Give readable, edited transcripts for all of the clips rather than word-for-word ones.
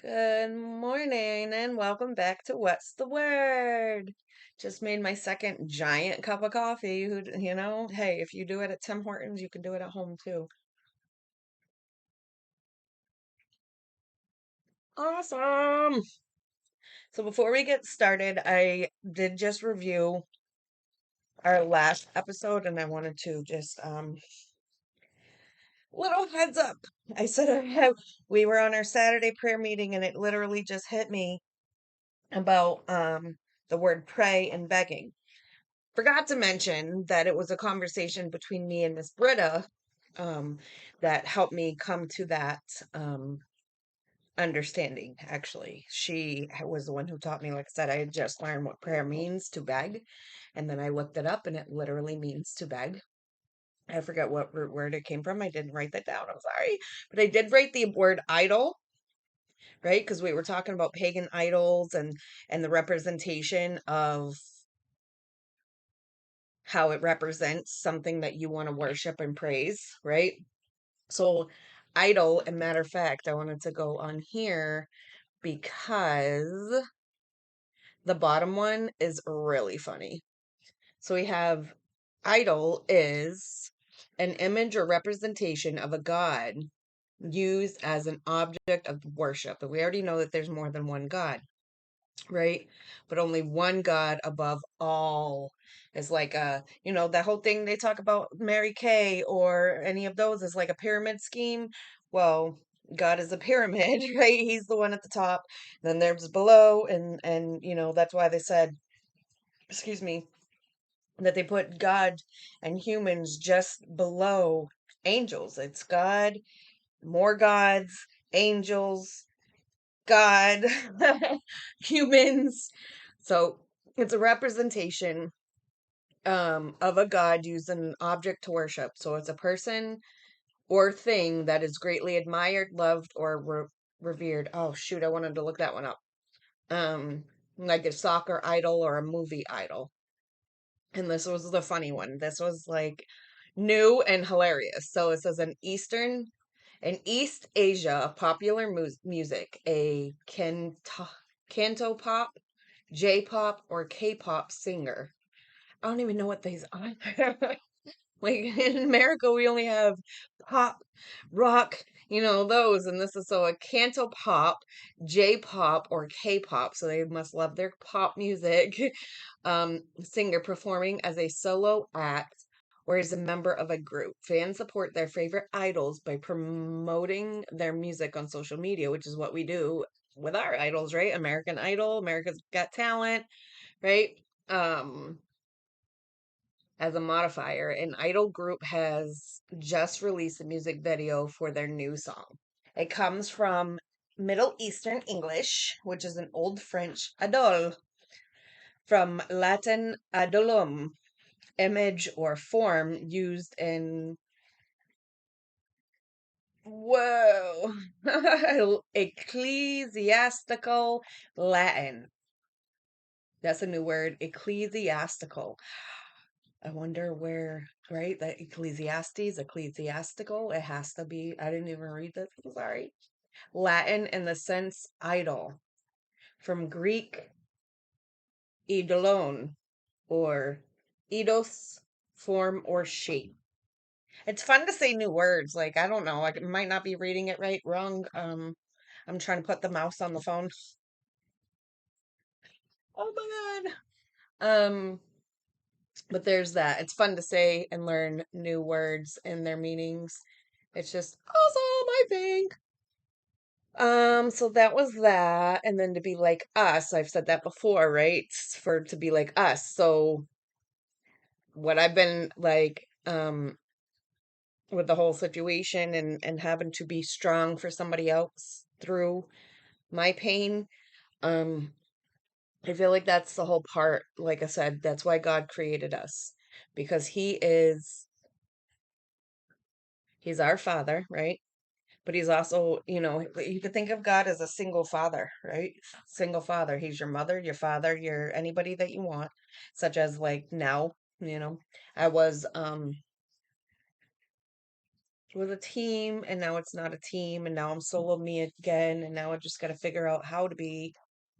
Good morning and welcome back to What's the Word? Just made my second giant cup of coffee. Hey, if you do it at Tim Hortons, you can do it at home too. Awesome. So before we get started, I did just review our last episode and I wanted to just little heads up. I said we were on our Saturday prayer meeting and it literally just hit me about the word pray and begging. Forgot to mention that it was a conversation between me and Miss Britta um, that helped me come to that um, understanding. Actually, she was the one who taught me. Like I said, I had just learned what prayer means to beg, and then I looked it up, and it literally means to beg. I forget what root word it came from. I didn't write that down. I'm sorry, but I did write the word idol, right? Because we were talking about pagan idols and the representation of how it represents something that you want to worship and praise, right? So, idol, and matter of fact, I wanted to go on here because the bottom one is really funny. So, we have idol is an image or representation of a god used as an object of worship. And we already know that there's more than one God, right? But only one God above all is like that whole thing they talk about Mary Kay or any of those is like a pyramid scheme. Well, God is a pyramid, right? He's the one at the top. Then there's below, and that's why they said, excuse me, that they put God and humans just below angels. It's God, more gods, angels, God, humans. So it's a representation of a god used an object to worship. So it's a person or thing that is greatly admired, loved, or revered. Oh shoot, I wanted to look that one up. Like a soccer idol or a movie idol. And this was the funny one. This was like new and hilarious. So it says in East Asia, popular music, a canto pop, J-pop, or K-pop singer. I don't even know what these are. Like in America, we only have pop, rock, those. And this is so a canto pop, J-pop, or K-pop. So they must love their pop music. Singer performing as a solo act or as a member of a group. Fans support their favorite idols by promoting their music on social media, which is what we do with our idols, right? American Idol, America's Got Talent, right? Um, as a modifier, an idol group has just released a music video for their new song. It comes from Middle Eastern English, which is an old French idole, from Latin idolum, image or form used in, whoa, ecclesiastical Latin. That's a new word, ecclesiastical. I wonder where, right? That ecclesiastical, it has to be. I didn't even read this. I'm sorry. Latin in the sense idol, from Greek eidolon or eidos, form or shape. It's fun to say new words. Like, I don't know, I might not be reading it right, wrong. I'm trying to put the mouse on the phone. Oh my God. But there's that. It's fun to say and learn new words and their meanings. It's just awesome, I think. So that was that. And then to be like us, I've said that before, right? For to be like us. So what I've been like, with the whole situation and having to be strong for somebody else through my pain, um, I feel like that's the whole part. Like I said, that's why God created us. Because he's our father, right? But he's also, you could think of God as a single father, right? Single father. He's your mother, your father, your anybody that you want, such as like now, I was was a team and now it's not a team and now I'm solo me again and now I just got to figure out how to be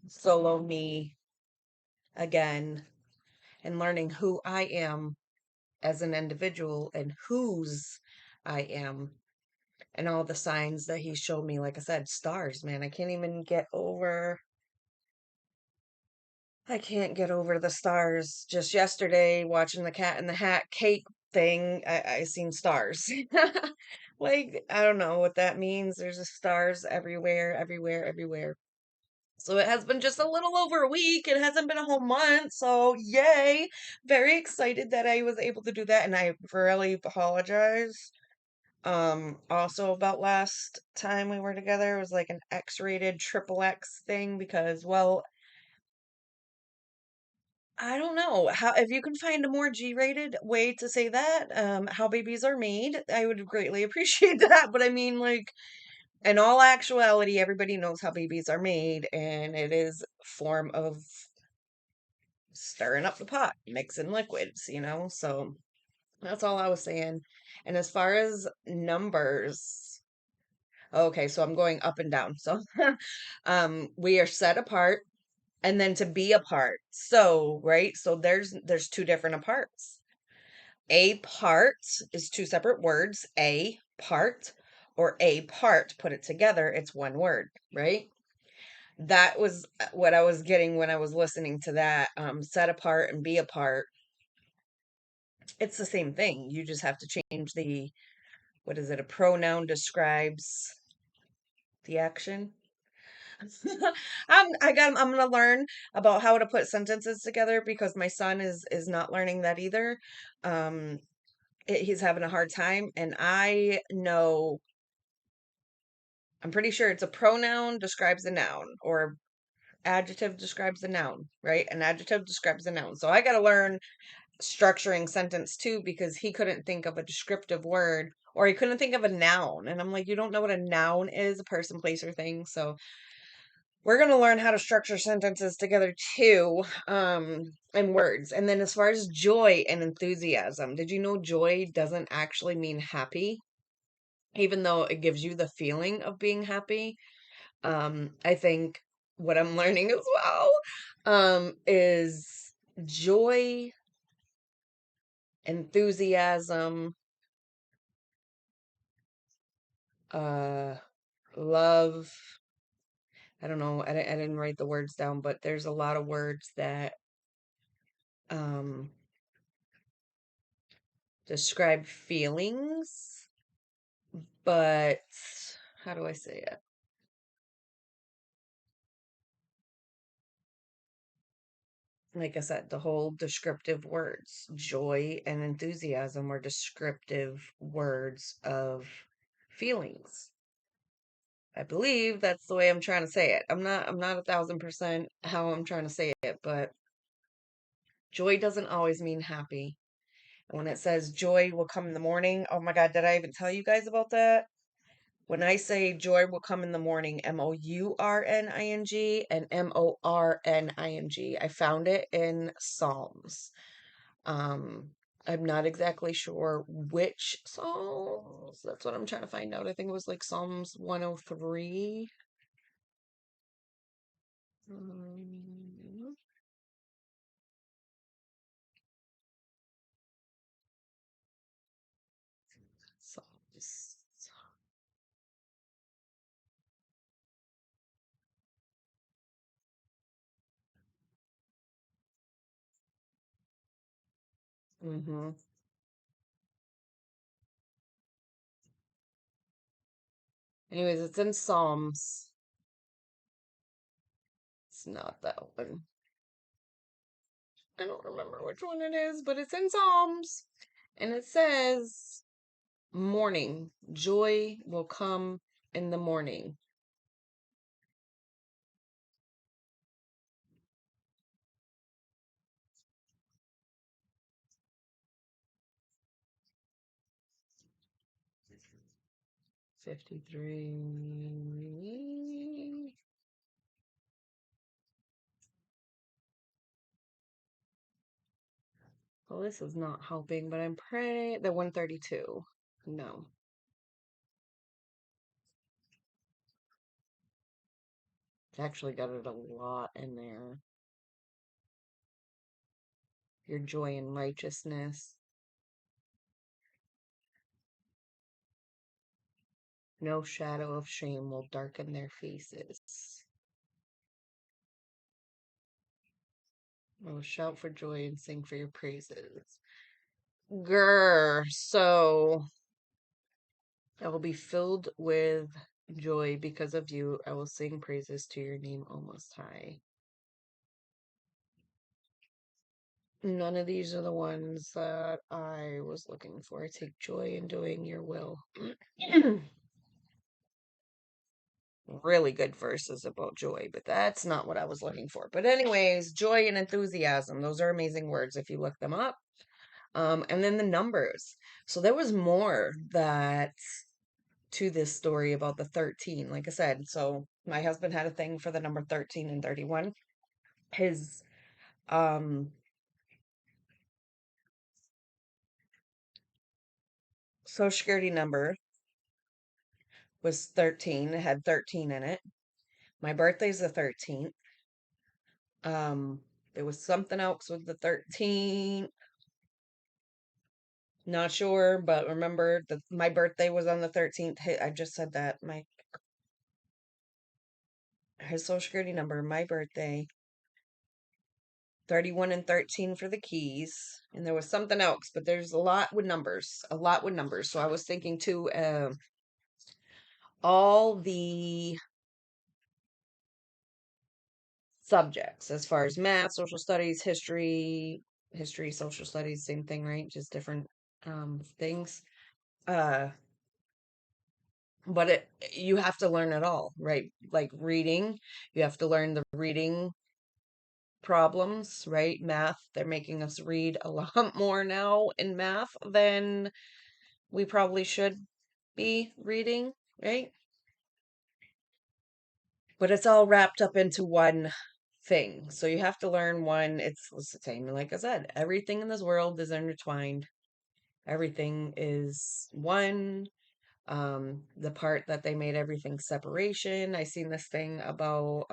solo me again and learning who I am as an individual and whose I am and all the signs that he showed me. Like I said, stars, man. I can't get over the stars. Just yesterday watching the Cat in the Hat cake thing, I seen stars. Like, I don't know what that means. There's just stars everywhere, everywhere, everywhere. So it has been just a little over a week. It hasn't been a whole month. So yay. Very excited that I was able to do that. And I really apologize. Also about last time we were together, it was like an X-rated triple X thing because, well, I don't know how if you can find a more G-rated way to say that, how babies are made, I would greatly appreciate that. But I mean, like, in all actuality, everybody knows how babies are made, and it is a form of stirring up the pot, mixing liquids, you know? So that's all I was saying. And as far as numbers, okay, so I'm going up and down. So we are set apart and then to be apart. So, right? So there's two different aparts. A part is two separate words, a part or a part. Put it together, it's one word, right? That was what I was getting when I was listening to that. Set apart and be apart. It's the same thing. You just have to change the, what is it? A pronoun describes the action. I'm gonna learn about how to put sentences together because my son is not learning that either. Um, he's having a hard time, and I know I'm pretty sure it's a pronoun describes a noun or adjective describes a noun, right? An adjective describes a noun. So I got to learn structuring sentence too because he couldn't think of a descriptive word or he couldn't think of a noun. And I'm like, you don't know what a noun is, a person, place, or thing. So we're going to learn how to structure sentences together too, and words. And then as far as joy and enthusiasm, did you know joy doesn't actually mean happy, even though it gives you the feeling of being happy? I think what I'm learning as well, is joy, enthusiasm, uh, love. I don't know. I didn't write the words down, but there's a lot of words that, um, describe feelings, but how do I say it? Like I said, the whole descriptive words, joy and enthusiasm are descriptive words of feelings. I believe that's the way I'm trying to say it. I'm not 1,000% how I'm trying to say it, but joy doesn't always mean happy. And when it says joy will come in the morning, oh my God, did I even tell you guys about that? When I say joy will come in the morning, Mourning and Morning. I found it in Psalms. Um, I'm not exactly sure which Psalms. That's what I'm trying to find out. I think it was like Psalms 103. Um, Psalms. Mm-hmm. Anyways, it's in Psalms. It's not that one. I don't remember which one it is, but it's in Psalms. And it says, morning, joy will come in the morning. 53. Well, this is not helping, but I'm praying. The 132. No. Actually got it a lot in there. Your joy and righteousness. No shadow of shame will darken their faces. I will shout for joy and sing for your praises. Grr. So I will be filled with joy because of you. I will sing praises to your name, O Most High. None of these are the ones that I was looking for. I take joy in doing your will. Really good verses about joy, but that's not what I was looking for. But anyways, joy and enthusiasm, those are amazing words if you look them up. And then the numbers. So there was more that to this story about the 13. Like I said, so my husband had a thing for the number 13 and 31. His um social security number was 13. It had 13 in it. My birthday's the 13th. Um, there was something else with the 13. Not sure, but remember that my birthday was on the 13th. Hey, I just said that. His social security number, my birthday, 31 and 13 for the keys. And there was something else, but there's a lot with numbers. A lot with numbers. So I was thinking too, all the subjects as far as math, social studies, history, social studies, same thing, right? Just different things. Uh but you have to learn it all, right? Like reading, you have to learn the reading problems, right? Math, they're making us read a lot more now in math than we probably should be reading, right? But it's all wrapped up into one thing. So you have to learn one. It's the same. Like I said, everything in this world is intertwined. Everything is one. The part that they made everything separation. I seen this thing about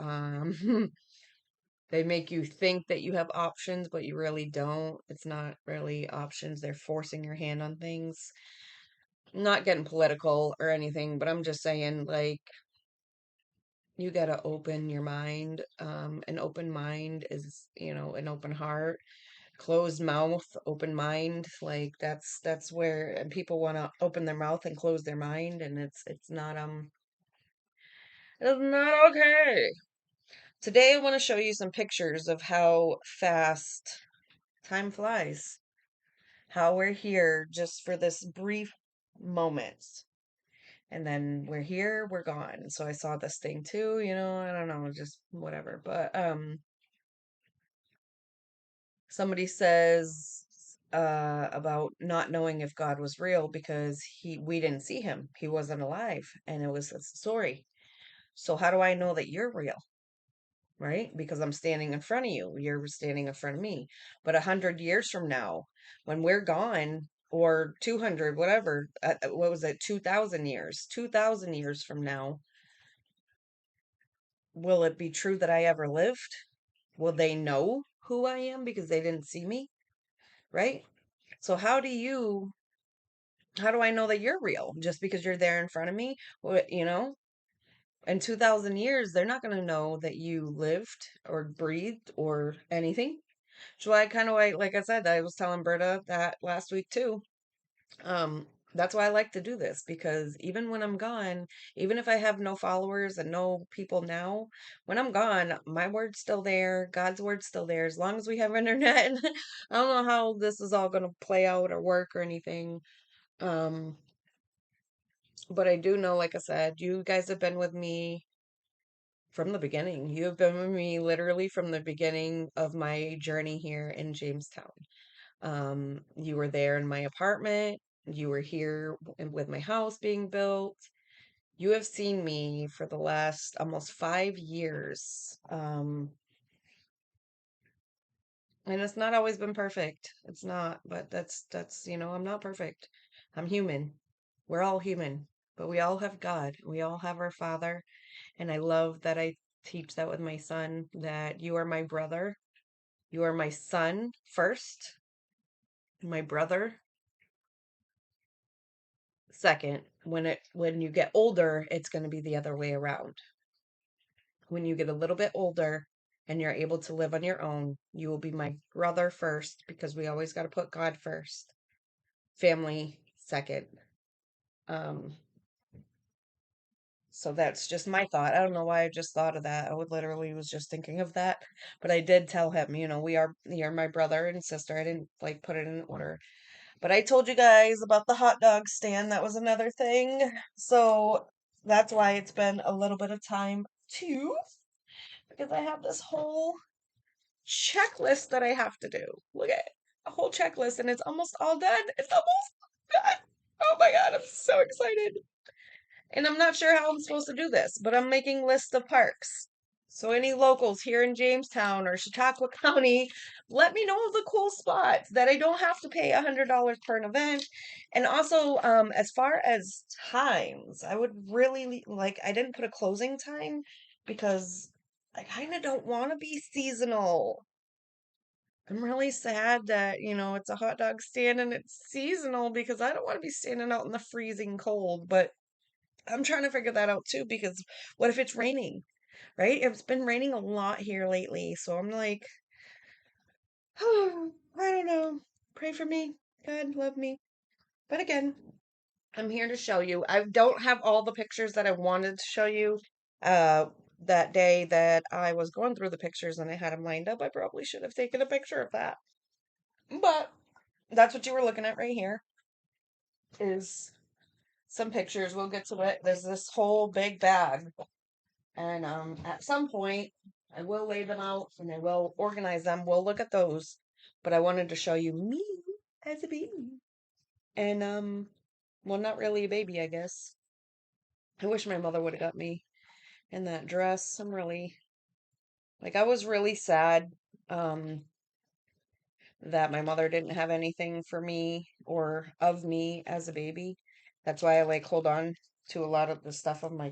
they make you think that you have options, but you really don't. It's not really options. They're forcing your hand on things. I'm not getting political or anything, but I'm just saying, like, you gotta open your mind. An open mind is, an open heart. Closed mouth, open mind. Like that's where and people want to open their mouth and close their mind, and it's not okay. Today I want to show you some pictures of how fast time flies. How we're here just for this brief moment. And then we're here, we're gone. So I saw this thing too, I don't know, just whatever. But somebody says about not knowing if God was real because we didn't see him. He wasn't alive and it was a story. So how do I know that you're real? Right? Because I'm standing in front of you. You're standing in front of me. But 100 years from now, when we're gone, or 200, whatever, what was it, 2,000 years? 2,000 years from now, will it be true that I ever lived? Will they know who I am because they didn't see me? Right? So how do I know that you're real just because you're there in front of me? In 2,000 years, they're not going to know that you lived or breathed or anything. So I kind of like I said, I was telling Berta that last week too. That's why I like to do this because even when I'm gone, even if I have no followers and no people now, when I'm gone, my word's still there, God's word's still there, as long as we have internet. I don't know how this is all going to play out or work or anything. Um, but I do know, like I said, you guys have been with me from the beginning. You have been with me literally from the beginning of my journey here in Jamestown. You were there in my apartment. You were here with my house being built. You have seen me for the last almost 5 years. And it's not always been perfect. It's not, but I'm not perfect. I'm human. We're all human, but we all have God. We all have our Father. And I love that I teach that with my son, that you are my brother. You are my son first, my brother second. When you get older, it's going to be the other way around. When you get a little bit older and you're able to live on your own, you will be my brother first because we always got to put God first, family second. Um, so that's just my thought. I don't know why I just thought of that. I would literally was just thinking of that, but I did tell him, you're my brother and sister. I didn't like put it in order. But I told you guys about the hot dog stand. That was another thing. So that's why it's been a little bit of time too, because I have this whole checklist that I have to do. Look at it, a whole checklist, and it's almost all done. It's almost done. Oh my God, I'm so excited. And I'm not sure how I'm supposed to do this, but I'm making lists of parks. So any locals here in Jamestown or Chautauqua County, let me know of the cool spots that I don't have to pay $100 per an event. And also, as far as times, I would really like, I didn't put a closing time because I kind of don't want to be seasonal. I'm really sad that, it's a hot dog stand and it's seasonal because I don't want to be standing out in the freezing cold, but I'm trying to figure that out too because what if it's raining, right? It's been raining a lot here lately, so I'm like, oh, I don't know. Pray for me. God love me. But again, I'm here to show you. I don't have all the pictures that I wanted to show you. Uh, that day that I was going through the pictures and I had them lined up, I probably should have taken a picture of that. But that's what you were looking at right here is some pictures. We'll get to it. There's this whole big bag. And at some point, I will lay them out and I will organize them. We'll look at those. But I wanted to show you me as a baby. And, well, not really a baby, I guess. I wish my mother would have got me in that dress. I was really sad, um, that my mother didn't have anything for me or of me as a baby. That's why I hold on to a lot of the stuff of my